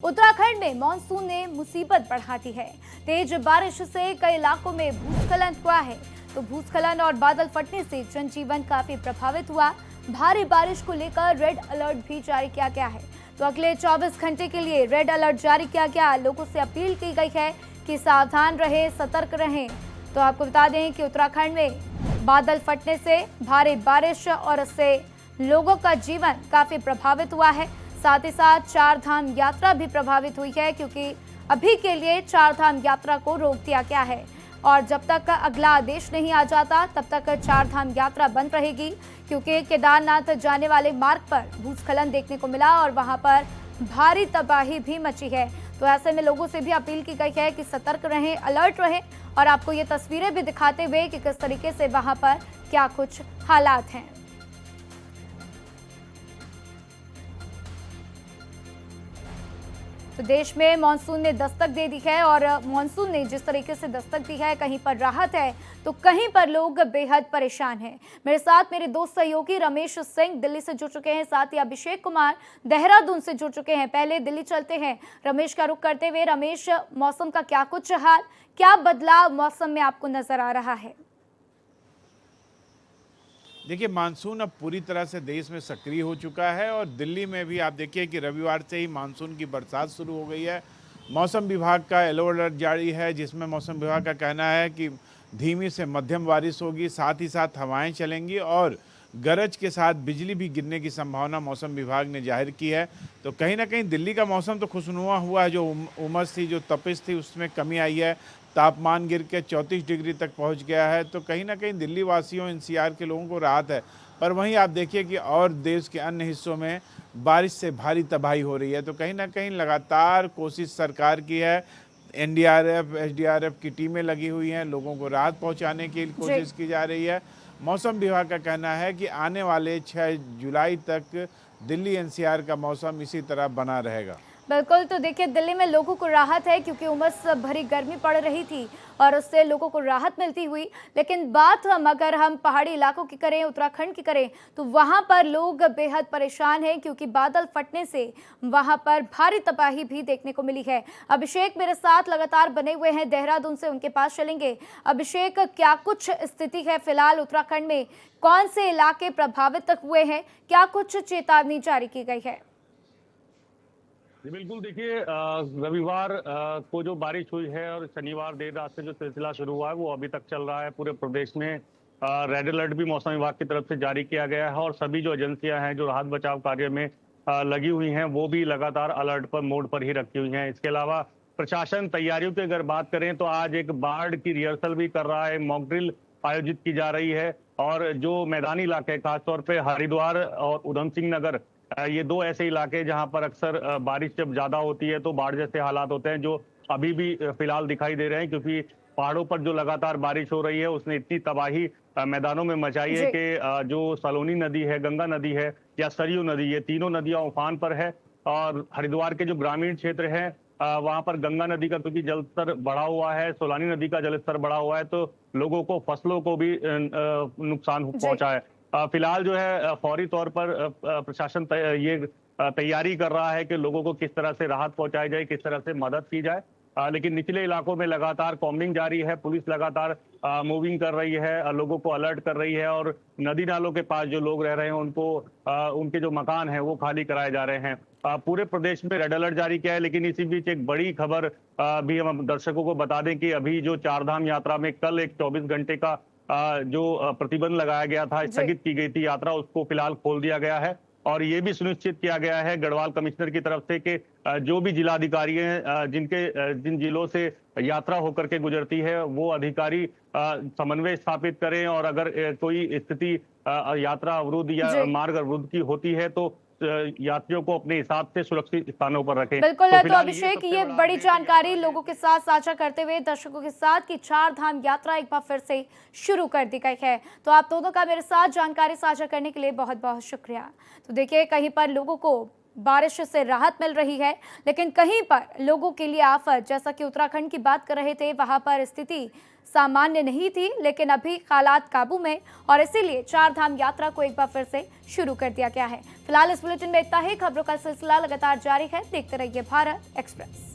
उत्तराखंड में मानसून ने मुसीबत बढ़ा दी है। तेज बारिश से कई इलाकों में भूस्खलन हुआ है। तो भूस्खलन और बादल फटने से जनजीवन काफी प्रभावित हुआ। भारी बारिश को लेकर रेड अलर्ट भी जारी किया गया है। तो अगले 24 घंटे के लिए रेड अलर्ट जारी किया गया। लोगों से अपील की गई है कि सावधान रहें, सतर्क रहें। तो आपको बता दें कि उत्तराखंड में बादल फटने से भारी बारिश और इससे लोगों का जीवन काफी प्रभावित हुआ है। साथ ही साथ चार धाम यात्रा भी प्रभावित हुई है, क्योंकि अभी के लिए चार धाम यात्रा को रोक दिया गया है और जब तक अगला आदेश नहीं आ जाता तब तक चार धाम यात्रा बंद रहेगी। क्योंकि केदारनाथ जाने वाले मार्ग पर भूस्खलन देखने को मिला और वहां पर भारी तबाही भी मची है। तो ऐसे में लोगों से भी अपील की गई है कि सतर्क रहें, अलर्ट रहें। और आपको ये तस्वीरें भी दिखाते हुए कि किस तरीके से वहां पर क्या कुछ हालात हैं। तो देश में मानसून ने दस्तक दे दी है और मानसून ने जिस तरीके से दस्तक दी है, कहीं पर राहत है तो कहीं पर लोग बेहद परेशान हैं। मेरे साथ मेरे दोस्त सहयोगी रमेश सिंह दिल्ली से जुड़ चुके हैं, साथ ही अभिषेक कुमार देहरादून से जुड़ चुके हैं। पहले दिल्ली चलते हैं, रमेश का रुख करते हुए। रमेश, मौसम का क्या कुछ हाल, क्या बदलाव मौसम में आपको नजर आ रहा है? देखिए, मानसून अब पूरी तरह से देश में सक्रिय हो चुका है और दिल्ली में भी आप देखिए कि रविवार से ही मानसून की बरसात शुरू हो गई है। मौसम विभाग का येलो अलर्ट जारी है, जिसमें मौसम विभाग का कहना है कि धीमी से मध्यम बारिश होगी, साथ ही साथ हवाएं चलेंगी और गरज के साथ बिजली भी गिरने की संभावना मौसम विभाग ने जाहिर की है। तो कहीं ना कहीं दिल्ली का मौसम तो खुशनुमा हुआ है। जो उमस थी, जो तपिश थी, उसमें कमी आई है। तापमान गिर के 34 डिग्री तक पहुंच गया है। तो कहीं ना कहीं दिल्ली वासियों, एनसीआर के लोगों को राहत है। पर वहीं आप देखिए कि और देश के अन्य हिस्सों में बारिश से भारी तबाही हो रही है। तो कहीं ना कहीं लगातार कोशिश सरकार की है। एनडीआरएफ, एसडीआरएफ की टीमें लगी हुई हैं, लोगों को राहत पहुंचाने की कोशिश की जा रही है। मौसम विभाग का कहना है कि आने वाले 6 जुलाई तक दिल्ली एनसीआर का मौसम इसी तरह बना रहेगा। बिल्कुल। तो देखिए, दिल्ली में लोगों को राहत है क्योंकि उमस भरी गर्मी पड़ रही थी और उससे लोगों को राहत मिलती हुई। लेकिन बात अगर हम पहाड़ी इलाकों की करें, उत्तराखंड की करें, तो वहां पर लोग बेहद परेशान हैं क्योंकि बादल फटने से वहां पर भारी तबाही भी देखने को मिली है। अभिषेक मेरे साथ लगातार बने हुए हैं देहरादून से, उनके पास चलेंगे। अभिषेक, क्या कुछ स्थिति है फिलहाल उत्तराखंड में? कौन से इलाके प्रभावित हुए हैं? क्या कुछ चेतावनी जारी की गई है? जी बिल्कुल। देखिए, रविवार को जो बारिश हुई है और शनिवार देर रात से जो सिलसिला शुरू हुआ है वो अभी तक चल रहा है। पूरे प्रदेश में रेड अलर्ट भी मौसम विभाग की तरफ से जारी किया गया है और सभी जो एजेंसियां हैं जो राहत बचाव कार्य में लगी हुई हैं वो भी लगातार अलर्ट पर, मोड पर ही रखी हुई हैं। इसके अलावा प्रशासन तैयारियों की अगर बात करें तो आज एक बाढ़ की रिहर्सल भी कर रहा है, मॉक ड्रिल आयोजित की जा रही है। और जो मैदानी इलाके, खासतौर पर हरिद्वार और उधम सिंह नगर, ये दो ऐसे इलाके जहां पर अक्सर बारिश जब ज्यादा होती है तो बाढ़ जैसे हालात होते हैं, जो अभी भी फिलहाल दिखाई दे रहे हैं। क्योंकि पहाड़ों पर जो लगातार बारिश हो रही है उसने इतनी तबाही मैदानों में मचाई है कि जो सलोनी नदी है, गंगा नदी है या सरयू नदी, ये तीनों नदियां उफान पर है। और हरिद्वार के जो ग्रामीण क्षेत्र है वहां पर गंगा नदी का क्योंकि जलस्तर बढ़ा हुआ है, सोलानी नदी का जलस्तर बढ़ा हुआ है, तो लोगों को, फसलों को भी नुकसान पहुंचा है। फिलहाल जो है फौरी तौर पर प्रशासन ये तैयारी कर रहा है कि लोगों को किस तरह से राहत पहुंचाई जाए, किस तरह से मदद की जाए। लेकिन निचले इलाकों में लगातार कॉम्बिंग जारी है, पुलिस लगातार मूविंग कर रही है, लोगों को अलर्ट कर रही है और नदी नालों के पास जो लोग रह रहे हैं उनको उनके जो मकान हैं वो खाली कराए जा रहे हैं। पूरे प्रदेश में रेड अलर्ट जारी किया है। लेकिन इसी बीच एक बड़ी खबर भी हम दर्शकों को बता दें कि अभी जो चारधाम यात्रा में कल एक 24 घंटे का जो प्रतिबंध लगाया गया था, स्थगित की गई थी यात्रा, उसको फिलहाल खोल दिया गया है। और ये भी सुनिश्चित किया गया है गढ़वाल कमिश्नर की तरफ से कि जो भी जिलाधिकारी हैं जिन जिलों से यात्रा होकर के गुजरती है वो अधिकारी समन्वय स्थापित करें और अगर कोई स्थिति यात्रा अवरुद्ध या मार्ग अवरुद्ध की होती है तो यात्रियों को अपने हिसाब से सुरक्षित स्थानों पर रखें। बिल्कुल। तो अभिषेक, ये बड़ी जानकारी लोगों के साथ साझा करते हुए दर्शकों के साथ कि चार धाम यात्रा एक बार फिर से शुरू कर दी गई है। तो आप दोनों का मेरे साथ जानकारी साझा करने के लिए बहुत बहुत शुक्रिया। तो देखिए, कहीं पर लोगों को बारिश से राहत मिल रही है, लेकिन कहीं पर लोगों के लिए आफत। जैसा कि उत्तराखंड की बात कर रहे थे, वहां पर स्थिति सामान्य नहीं थी, लेकिन अभी हालात काबू में और इसीलिए चार धाम यात्रा को एक बार फिर से शुरू कर दिया गया है। फिलहाल इस बुलेटिन में इतना ही। खबरों का सिलसिला लगातार जारी है। देखते रहिए भारत एक्सप्रेस।